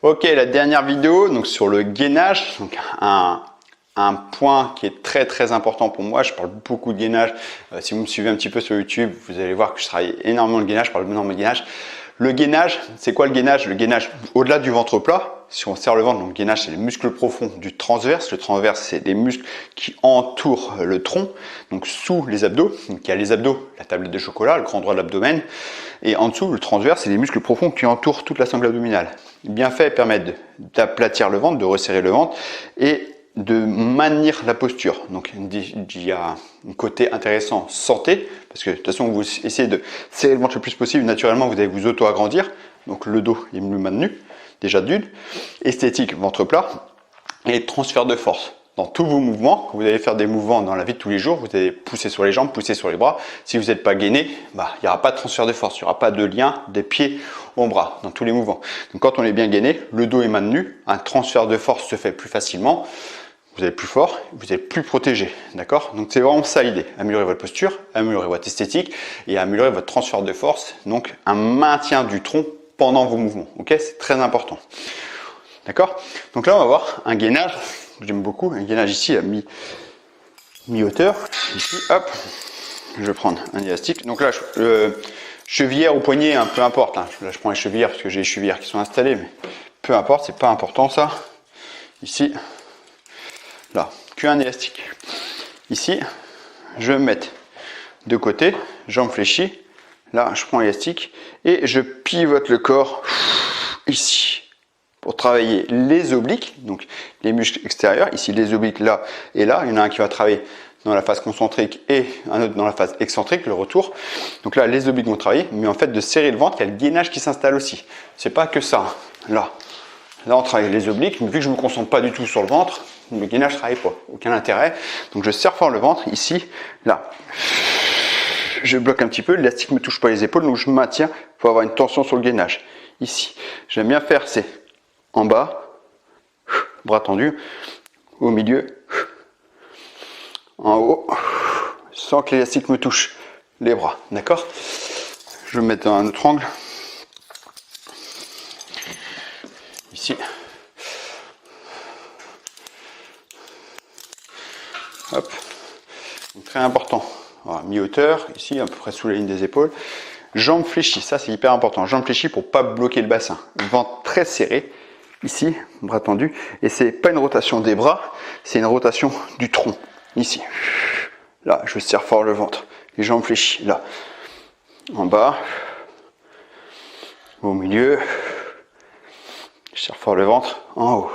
Ok, la dernière vidéo donc sur le gainage, donc un point qui est très important pour moi. Je parle beaucoup de gainage. Si vous me suivez un petit peu sur YouTube, vous allez voir que je travaille énormément de gainage, je parle énormément de gainage. Le gainage, c'est quoi le gainage? Le gainage, au-delà du ventre plat, si on serre le ventre, donc le gainage, c'est les muscles profonds du transverse. Le transverse, c'est les muscles qui entourent le tronc, donc sous les abdos. Donc il y a les abdos, la tablette de chocolat, le grand droit de l'abdomen. Et en dessous, le transverse, c'est les muscles profonds qui entourent toute la sangle abdominale. Bien fait, permettent d'aplatir le ventre, de resserrer le ventre et de maintenir la posture. Donc il y a un côté intéressant santé, parce que de toute façon vous essayez de serrer le ventre le plus possible, naturellement vous allez vous auto-agrandir, donc le dos est mieux maintenu, déjà d'une. Esthétique, ventre plat, et transfert de force. Dans tous vos mouvements, quand vous allez faire des mouvements dans la vie de tous les jours, vous allez pousser sur les jambes, pousser sur les bras. Si vous n'êtes pas gainé, il n'y aura pas de transfert de force, il n'y aura pas de lien des pieds aux bras dans tous les mouvements. Donc quand on est bien gainé, le dos est maintenu, un transfert de force se fait plus facilement. Vous êtes plus fort, vous êtes plus protégé, d'accord? Donc c'est vraiment ça l'idée, améliorer votre posture, améliorer votre esthétique et améliorer votre transfert de force, donc un maintien du tronc pendant vos mouvements, ok? C'est très important, d'accord? Donc là on va voir un gainage, j'aime beaucoup, un gainage ici à mi-hauteur, ici, hop, je vais prendre un élastique, donc là, chevillère ou poignet, hein, peu importe, hein. Là je prends les chevillères parce que j'ai les chevillères qui sont installées, mais peu importe, c'est pas important ça, ici, là, qu'un élastique. Ici, je vais me mettre de côté, jambes fléchies. Là, je prends l'élastique et je pivote le corps ici pour travailler les obliques, donc les muscles extérieurs. Ici, les obliques là et là. Il y en a un qui va travailler dans la phase concentrique et un autre dans la phase excentrique, le retour. Donc là, les obliques vont travailler, mais en fait, de serrer le ventre, il y a le gainage qui s'installe aussi. C'est pas que ça. Là, on travaille les obliques, mais vu que je ne me concentre pas du tout sur le ventre, le gainage ne travaille pas, aucun intérêt. Donc je serre fort le ventre, ici, là. Je bloque un petit peu, l'élastique ne me touche pas les épaules, donc je maintiens pour avoir une tension sur le gainage. Ici, j'aime bien faire, c'est en bas, bras tendus, au milieu, en haut, sans que l'élastique me touche les bras, d'accord? Je vais me mettre dans un autre angle. Ici. Hop. Donc, très important. Voilà, mi-hauteur, ici, à peu près sous la ligne des épaules. Jambes fléchies, ça c'est hyper important. Jambes fléchies pour ne pas bloquer le bassin. Ventre très serré, ici, bras tendus. Et c'est pas une rotation des bras, c'est une rotation du tronc, ici. Là, je serre fort le ventre. Les jambes fléchies, là. En bas, au milieu. Je serre fort le ventre, en haut.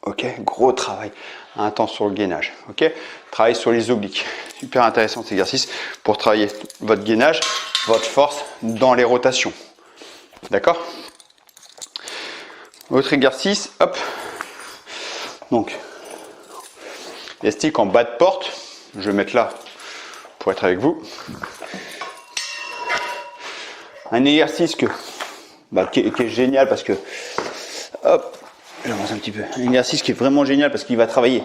Ok, gros travail intense sur le gainage. Ok, travail sur les obliques. Super intéressant cet exercice pour travailler votre gainage, votre force dans les rotations. D'accord? Autre exercice, hop. Donc, élastique en bas de porte. Je vais mettre là pour être avec vous. Un exercice qui est génial parce que, hop, j'avance un petit peu. Un exercice qui est vraiment génial parce qu'il va travailler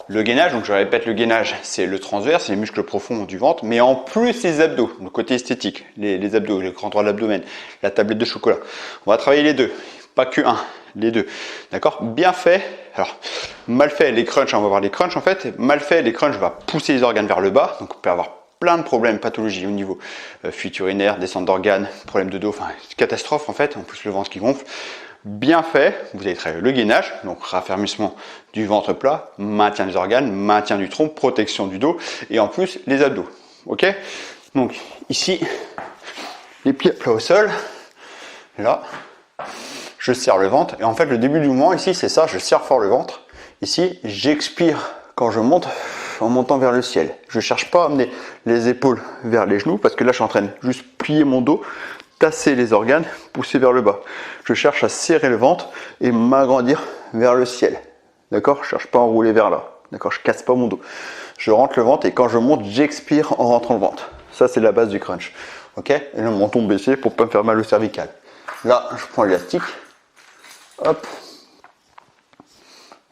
le gainage. Donc je répète, le gainage, c'est le transverse, c'est les muscles profonds du ventre, mais en plus les abdos, le côté esthétique, les abdos, le grand droit de l'abdomen, la tablette de chocolat. On va travailler les deux, pas que un, les deux. D'accord? Bien fait. Alors, mal fait, les crunchs, on va voir les crunchs en fait. Mal fait, les crunchs va pousser les organes vers le bas. Donc on peut avoir plein de problèmes, pathologies au niveau fuite urinaire, descente d'organes, problème de dos, enfin catastrophe en fait, en plus le ventre qui gonfle. Bien fait, vous allez travailler le gainage, donc raffermissement du ventre plat, maintien des organes, maintien du tronc, protection du dos et en plus les abdos. Ok? Donc ici, les pieds plats au sol, là, je serre le ventre et en fait le début du mouvement ici c'est ça, je serre fort le ventre. Ici, j'expire quand je monte en montant vers le ciel. Je ne cherche pas à amener les épaules vers les genoux parce que là je suis en train de juste plier mon dos, tasser les organes, pousser vers le bas. Je cherche à serrer le ventre et m'agrandir vers le ciel. D'accord? Je ne cherche pas à enrouler vers là. D'accord? Je ne casse pas mon dos. Je rentre le ventre et quand je monte, j'expire en rentrant le ventre. Ça, c'est la base du crunch. Ok? Et le menton baissé pour ne pas me faire mal au cervical. Là, je prends l'élastique. Hop.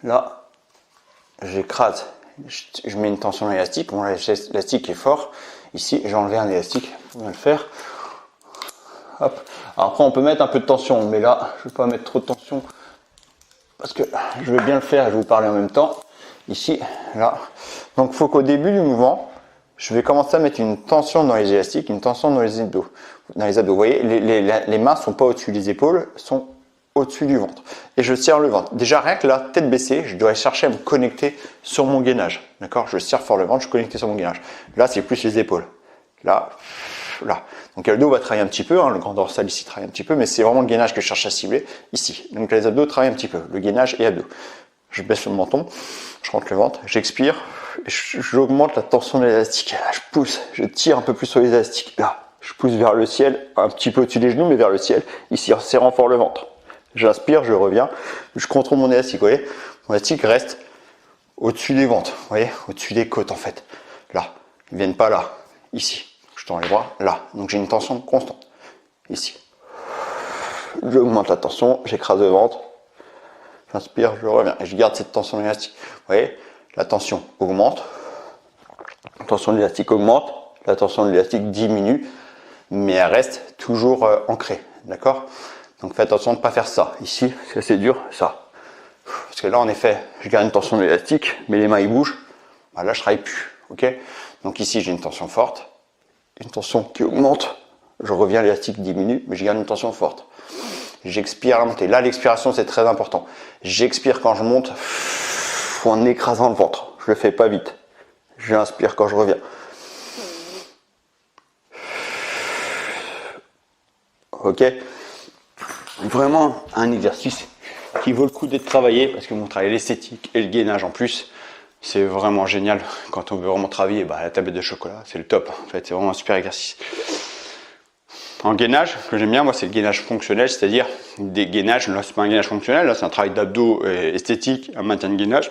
Là, j'écrase. Je mets une tension dans l'élastique. Bon, l'élastique est fort. Ici, j'ai enlevé un élastique pour bien le faire. hop. Alors après, on peut mettre un peu de tension, mais là, je ne vais pas mettre trop de tension parce que je vais bien le faire et je vais vous parler en même temps. Ici, là. Donc, il faut qu'au début du mouvement, je vais commencer à mettre une tension dans les élastiques, une tension dans les abdos. Vous voyez, les mains ne sont pas au-dessus des épaules, sont au-dessus du ventre. Et je serre le ventre. Déjà, rien que là, tête baissée, je dois chercher à me connecter sur mon gainage. D'accord? Je serre fort le ventre, je suis connecté sur mon gainage. Là, c'est plus les épaules. Là, là. Donc le dos va travailler un petit peu, hein, le grand dorsal ici travaille un petit peu, mais c'est vraiment le gainage que je cherche à cibler ici. Donc les abdos travaillent un petit peu, le gainage et abdos. Je baisse le menton, je rentre le ventre, j'expire, j'augmente la tension de l'élastique. Je pousse, je tire un peu plus sur les élastiques. Là, je pousse vers le ciel, un petit peu au-dessus des genoux, mais vers le ciel. Ici, en serrant fort le ventre. J'inspire, je reviens, je contrôle mon élastique. Vous voyez, mon élastique reste au-dessus des ventres, vous voyez, au-dessus des côtes en fait. Là, ils ne viennent pas là, ici. Je tends les bras, là. Donc j'ai une tension constante, ici. J'augmente la tension, j'écrase le ventre. J'inspire, je reviens et je garde cette tension élastique. Vous voyez, la tension augmente, la tension de l'élastique augmente, la tension de l'élastique diminue, mais elle reste toujours ancrée, d'accord? Donc faites attention de ne pas faire ça. Ici, c'est assez dur, ça. Parce que là, en effet, je garde une tension de l'élastique, mais les mains ils bougent. Bah, là, je ne travaille plus, ok? Donc ici, j'ai une tension forte, une tension qui augmente. Je reviens, l'élastique diminue, mais je garde une tension forte. J'expire à la montée. Là, l'expiration, c'est très important. J'expire quand je monte en écrasant le ventre. Je le fais pas vite. J'inspire quand je reviens. Ok? Vraiment un exercice qui vaut le coup d'être travaillé parce que vous travaillez l'esthétique et le gainage en plus. C'est vraiment génial. Quand on veut vraiment travailler, bah, la tablette de chocolat, c'est le top. En fait, c'est vraiment un super exercice. En gainage, ce que j'aime bien, moi, c'est le gainage fonctionnel, c'est-à-dire des gainages. Là, c'est pas un gainage fonctionnel, là, c'est un travail d'abdos esthétique, un maintien de gainage.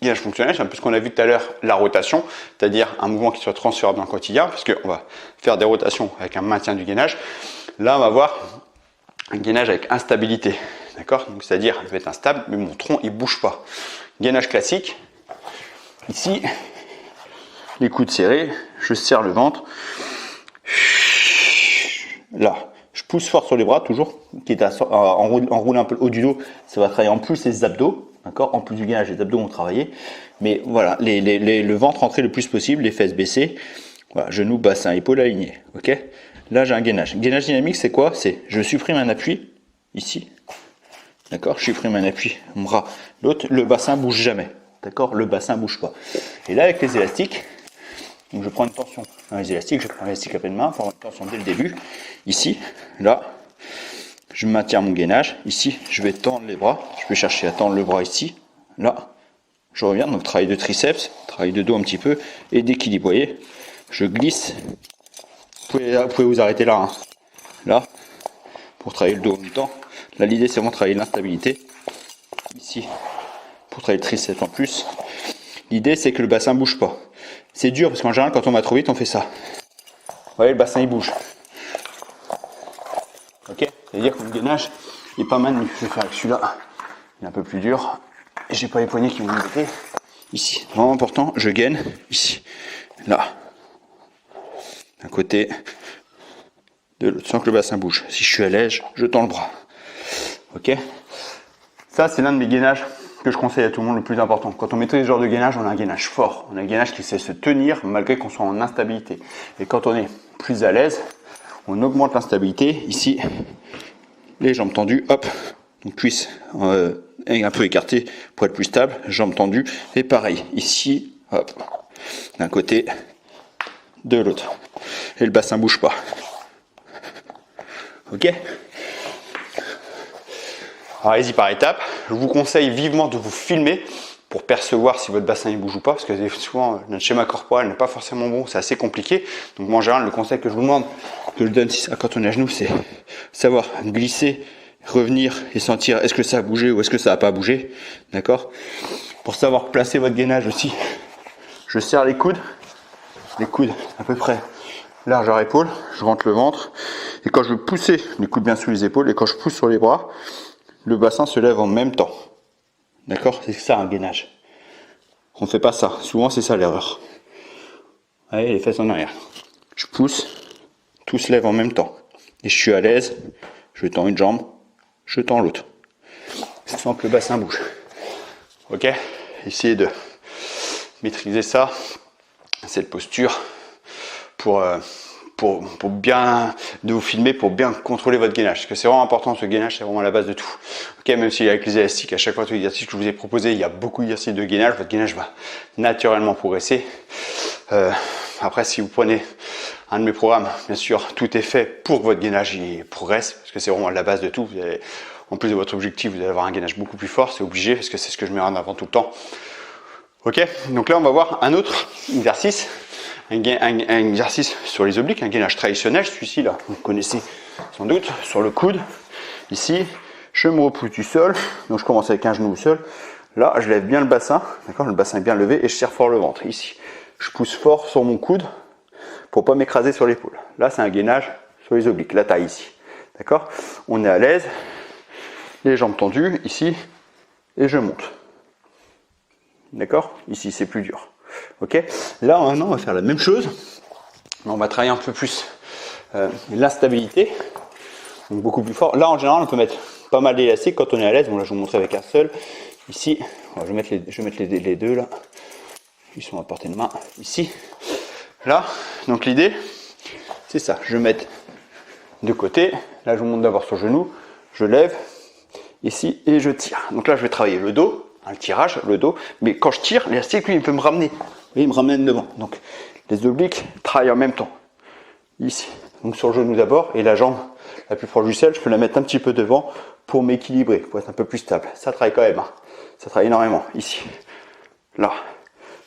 Gainage fonctionnel, c'est un peu ce qu'on a vu tout à l'heure, la rotation, c'est-à-dire un mouvement qui soit transférable dans le quotidien, parce qu'on va faire des rotations avec un maintien du gainage. Là, on va voir un gainage avec instabilité, d'accord? Donc, c'est-à-dire, je vais être instable, mais mon tronc, il bouge pas. Gainage classique. Ici, les coudes serrés, je serre le ventre. Là, je pousse fort sur les bras, toujours, qui est enroule un peu le haut du dos, ça va travailler en plus les abdos, d'accord? En plus du gainage, les abdos vont travailler. Mais voilà, le ventre entré le plus possible, les fesses baissées, voilà, genoux, bassin, épaules alignées, ok? Là, j'ai un gainage. Gainage dynamique, c'est quoi? C'est, je supprime un appui, ici, d'accord? Je supprime un appui, mon bras, l'autre, le bassin bouge jamais, d'accord? Le bassin bouge pas. Et là, avec les élastiques, donc je prends une tension dans les élastiques, je prends l'élastique à pleine main, pour une tension dès le début. Ici, là, je maintiens mon gainage. Ici, je vais tendre les bras. Je vais chercher à tendre le bras ici. Là, je reviens. Donc travail de triceps, travail de dos un petit peu et d'équilibre. Vous voyez, je glisse. Vous pouvez vous arrêter là. Hein. Là, pour travailler le dos en même temps. Là, l'idée, c'est vraiment de travailler l'instabilité. Ici, pour travailler le triceps en plus. L'idée, c'est que le bassin ne bouge pas. C'est dur parce qu'en général, quand on va trop vite, on fait ça. Vous voyez, le bassin il bouge. Ok? C'est-à-dire que le gainage il est pas mal. Je vais faire avec celui-là. Il est un peu plus dur. Et j'ai pas les poignets qui vont me bloquer. Ici, vraiment important, je gaine. Ici, là. D'un côté, de l'autre, sans que le bassin bouge. Si je suis à l'aise, je tends le bras. Ok? Ça, c'est l'un de mes gainages que je conseille à tout le monde, le plus important. Quand on maîtrise ce genre de gainage, on a un gainage fort. On a un gainage qui sait se tenir malgré qu'on soit en instabilité. Et quand on est plus à l'aise, on augmente l'instabilité. Ici, les jambes tendues, hop, donc cuisses un peu écartées pour être plus stable, jambes tendues. Et pareil, ici, hop, d'un côté, de l'autre. Et le bassin bouge pas. Ok? Alors, allez-y par étapes. Je vous conseille vivement de vous filmer pour percevoir si votre bassin il bouge ou pas, parce que souvent notre schéma corporel n'est pas forcément bon, c'est assez compliqué. Donc moi en général, le conseil que je vous demande, que je donne quand on est à genoux, c'est savoir glisser, revenir et sentir est-ce que ça a bougé ou est-ce que ça n'a pas bougé, d'accord? Pour savoir placer votre gainage aussi, je serre les coudes à peu près largeur épaule, je rentre le ventre, et quand je veux pousser les coudes bien sous les épaules, et quand je pousse sur les bras, le bassin se lève en même temps. D'accord? C'est ça un gainage. On ne fait pas ça. Souvent c'est ça l'erreur. Allez, les fesses en arrière. Je pousse, tout se lève en même temps. et je suis à l'aise, je tends une jambe, je tends l'autre. Sans que le bassin bouge. Ok, essayez de maîtriser ça, cette posture pour bien de vous filmer, pour bien contrôler votre gainage. Parce que c'est vraiment important, ce gainage, c'est vraiment la base de tout. Ok, même si avec les élastiques, à chaque fois tous les exercices que je vous ai proposés, il y a beaucoup d'exercices de gainage, votre gainage va naturellement progresser. Après, si vous prenez un de mes programmes, bien sûr, tout est fait pour que votre gainage il progresse, parce que c'est vraiment la base de tout. Vous allez, en plus de votre objectif, vous allez avoir un gainage beaucoup plus fort, c'est obligé, parce que c'est ce que je mets en avant tout le temps. Ok, donc là on va voir un autre exercice, un exercice sur les obliques, un gainage traditionnel, celui-ci là, vous connaissez sans doute, sur le coude. Ici, je me repousse du sol, donc je commence avec un genou au sol. Là, je lève bien le bassin, d'accord, le bassin est bien levé et je serre fort le ventre. Ici, je pousse fort sur mon coude pour pas m'écraser sur l'épaule. Là, c'est un gainage sur les obliques, la taille ici, d'accord. On est à l'aise, les jambes tendues ici et je monte. D'accord? Ici, c'est plus dur. Ok? Là, maintenant, on va faire la même chose. On va travailler un peu plus l'instabilité. Donc, beaucoup plus fort. Là, en général, on peut mettre pas mal d'élastiques quand on est à l'aise. Bon, là, je vais vous montrer avec un seul. Ici, je vais mettre les deux là. Ils sont à portée de main. Ici. Là. Donc, l'idée, c'est ça. Je vais mettre de côté. Là, je vous montre d'abord sur le genou. Je lève. Ici. Et je tire. Donc là, je vais travailler le dos. Le tirage, le dos, mais quand je tire, l'élastique, lui, il peut me ramener. Il me ramène devant. Donc, les obliques travaillent en même temps. Ici, donc sur le genou d'abord, et la jambe la plus proche du sol, je peux la mettre un petit peu devant pour m'équilibrer, pour être un peu plus stable. Ça travaille quand même, hein. Ça travaille énormément. Ici, là,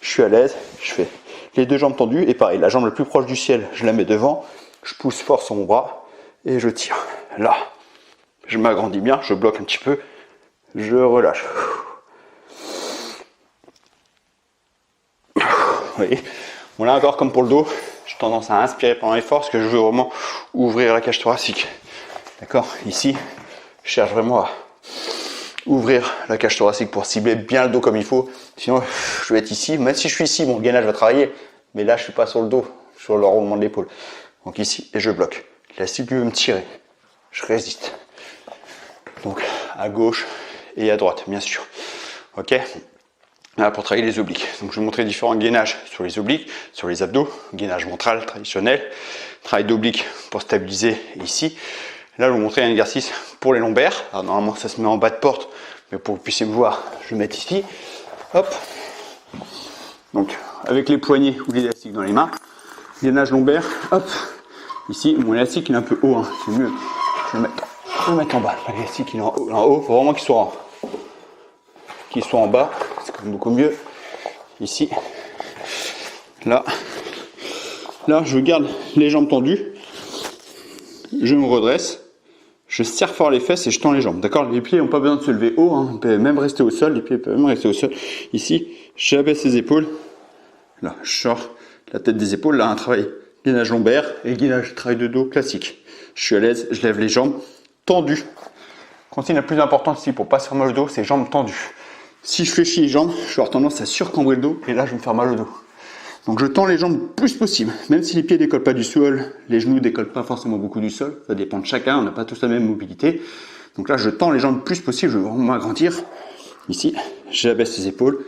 je suis à l'aise, je fais les deux jambes tendues, et pareil, la jambe la plus proche du ciel, je la mets devant, je pousse fort sur mon bras, et je tire. Là, je m'agrandis bien, je bloque un petit peu, je relâche. Vous voyez, bon là encore comme pour le dos, j'ai tendance à inspirer pendant l'effort parce que je veux vraiment ouvrir la cage thoracique. D'accord? Ici, je cherche vraiment à ouvrir la cage thoracique pour cibler bien le dos comme il faut. Sinon, je vais être ici. Même si je suis ici, mon gainage va travailler. Mais là, je suis pas sur le dos, sur le roulement de l'épaule. Donc ici, et je bloque. L'élastique veut me tirer. Je résiste. Donc à gauche et à droite, bien sûr. Ok? Là, pour travailler les obliques. Donc, je vais vous montrer différents gainages sur les obliques, sur les abdos, gainage ventral traditionnel, travail d'obliques pour stabiliser ici. Là, je vais vous montrer un exercice pour les lombaires. Alors, normalement, ça se met en bas de porte, mais pour que vous puissiez me voir, je vais mettre ici. Hop. Donc, avec les poignets ou l'élastique dans les mains, gainage lombaire. Hop. Ici, mon élastique il est un peu haut, hein. C'est mieux. Je vais le mettre en bas. L'élastique il est en haut. Il faut vraiment qu'il soit en bas. C'est quand même beaucoup mieux. Ici, là, je garde les jambes tendues, je me redresse, je serre fort les fesses et je tends les jambes. D'accord? Les pieds n'ont pas besoin de se lever haut, hein. On peut même rester au sol. Les pieds peuvent même rester au sol. Ici, j'abaisse les épaules. Là, je sors la tête des épaules. Là, un travail gainage lombaire et gainage travail de dos classique. Je suis à l'aise, je lève les jambes tendues. Consigne la plus importante ici pour pas se faire mal au dos, c'est jambes tendues. Si je fléchis les jambes, je vais avoir tendance à surcambrer le dos et là je vais me faire mal au dos. Donc je tends les jambes le plus possible, même si les pieds ne décollent pas du sol, les genoux ne décollent pas forcément beaucoup du sol, ça dépend de chacun, on n'a pas tous la même mobilité. Donc là je tends les jambes le plus possible, je veux vraiment m'agrandir. Ici, j'abaisse les épaules,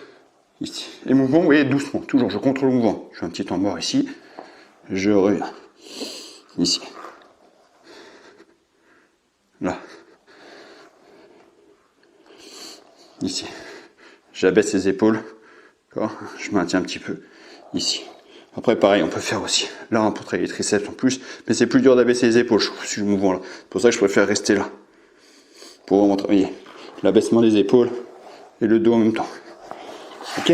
ici. Et mouvement, vous voyez, doucement, toujours, je contrôle le mouvement. Je fais un petit temps mort ici, je reviens. Ici. Là. Ici. J'abaisse les épaules, je maintiens un petit peu ici. Après pareil, on peut faire aussi là pour travailler les triceps en plus, mais c'est plus dur d'abaisser les épaules, je trouve, ce mouvement là. C'est pour ça que je préfère rester là, pour vraiment travailler l'abaissement des épaules et le dos en même temps. Ok.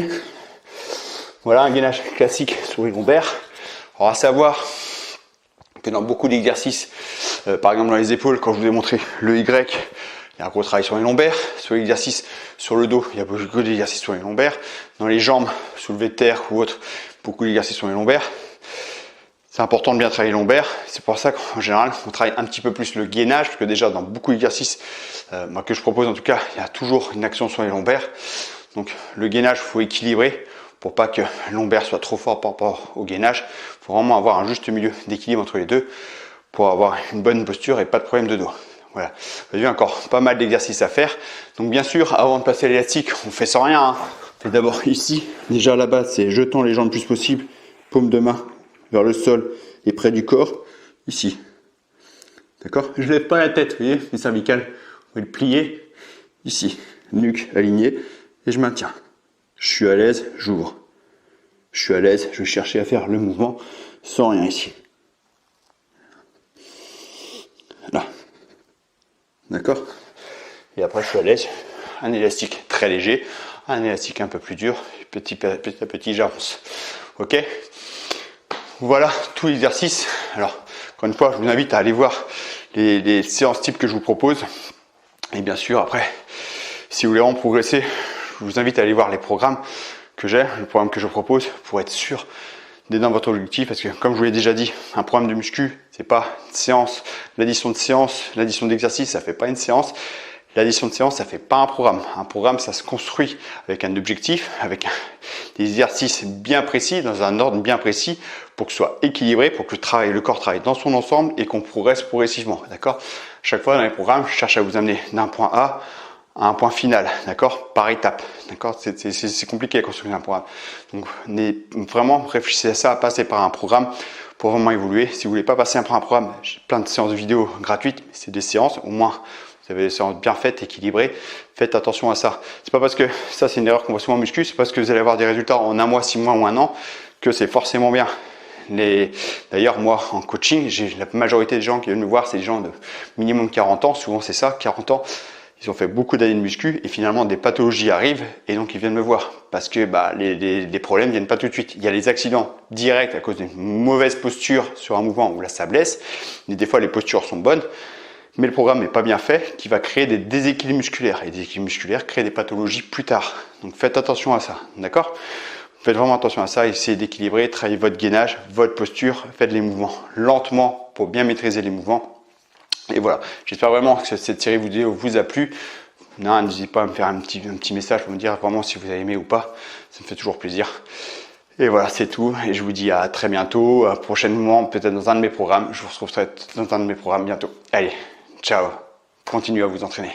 Voilà un gainage classique sur les lombaires. Alors à savoir que dans beaucoup d'exercices, par exemple dans les épaules, quand je vous ai montré le Y, il y a un gros travail sur les lombaires. Sur l'exercice sur le dos, il y a beaucoup d'exercices sur les lombaires. Dans les jambes, soulevé de terre ou autre, beaucoup d'exercices sur les lombaires. C'est important de bien travailler les lombaires. C'est pour ça qu'en général, on travaille un petit peu plus le gainage, parce que déjà dans beaucoup d'exercices que je propose en tout cas, il y a toujours une action sur les lombaires. Donc le gainage, il faut équilibrer pour pas que le lombaire soit trop fort par rapport au gainage. Il faut vraiment avoir un juste milieu d'équilibre entre les deux pour avoir une bonne posture et pas de problème de dos. Voilà, vous avez encore pas mal d'exercices à faire. Donc bien sûr, avant de passer à l'élastique, on fait sans rien. Hein. On fait d'abord ici, déjà à la base, c'est jetant les jambes le plus possible, paume de main vers le sol et près du corps, ici. D'accord? Je lève pas la tête, vous voyez, les cervicales, vous pouvez le plier, ici, nuque alignée, et je maintiens. Je suis à l'aise, j'ouvre. Je suis à l'aise, je vais chercher à faire le mouvement sans rien ici. Là. D'accord? Et après, je suis à l'aise. Un élastique très léger, un élastique un peu plus dur. Petit à petit, j'avance. Ok? Voilà tout l'exercice. Alors, encore une fois, je vous invite à aller voir les séances types que je vous propose. Et bien sûr, après, si vous voulez vraiment progresser, je vous invite à aller voir les programmes que j'ai, le programme que je propose pour être sûr d'être dans votre objectif. Parce que, comme je vous l'ai déjà dit, un programme de muscu, c'est pas une séance. L'addition de séances, l'addition d'exercices, ça fait pas une séance. L'addition de séances, ça fait pas un programme. Un programme, ça se construit avec un objectif, avec des exercices bien précis, dans un ordre bien précis, pour que ce soit équilibré, pour que le corps travaille dans son ensemble et qu'on progresse progressivement. D'accord? Chaque fois dans les programmes, je cherche à vous amener d'un point A à un point final, d'accord? Par étape, d'accord? C'est compliqué à construire un programme. Donc, vraiment réfléchissez à ça, à passer par un programme pour vraiment évoluer. Si vous voulez pas passer par un programme, j'ai plein de séances vidéo gratuites, mais c'est des séances, au moins vous avez des séances bien faites, équilibrées. Faites attention à ça. C'est pas parce que ça, c'est une erreur qu'on voit souvent en muscu, c'est parce que vous allez avoir des résultats en un mois, 6 mois ou un an que c'est forcément bien. D'ailleurs, moi, en coaching, j'ai la majorité des gens qui viennent me voir, c'est des gens de minimum 40 ans. Souvent, c'est ça, 40 ans. Ils ont fait beaucoup d'années de muscu et finalement, des pathologies arrivent et donc ils viennent me voir parce que les problèmes viennent pas tout de suite. Il y a les accidents directs à cause d'une mauvaise posture sur un mouvement où là, ça blesse. Mais des fois, les postures sont bonnes. Mais le programme n'est pas bien fait, qui va créer des déséquilibres musculaires. Et des déséquilibres musculaires créent des pathologies plus tard. Donc faites attention à ça, d'accord? Faites vraiment attention à ça, essayez d'équilibrer, travaillez votre gainage, votre posture, faites les mouvements lentement pour bien maîtriser les mouvements. Et voilà, j'espère vraiment que cette série vidéo vous a plu. N'hésitez pas à me faire un petit message pour me dire vraiment si vous avez aimé ou pas, ça me fait toujours plaisir. Et voilà, c'est tout. Et je vous dis à très bientôt, prochainement, peut-être dans un de mes programmes. Je vous retrouverai dans un de mes programmes bientôt. Allez, ciao, continuez à vous entraîner.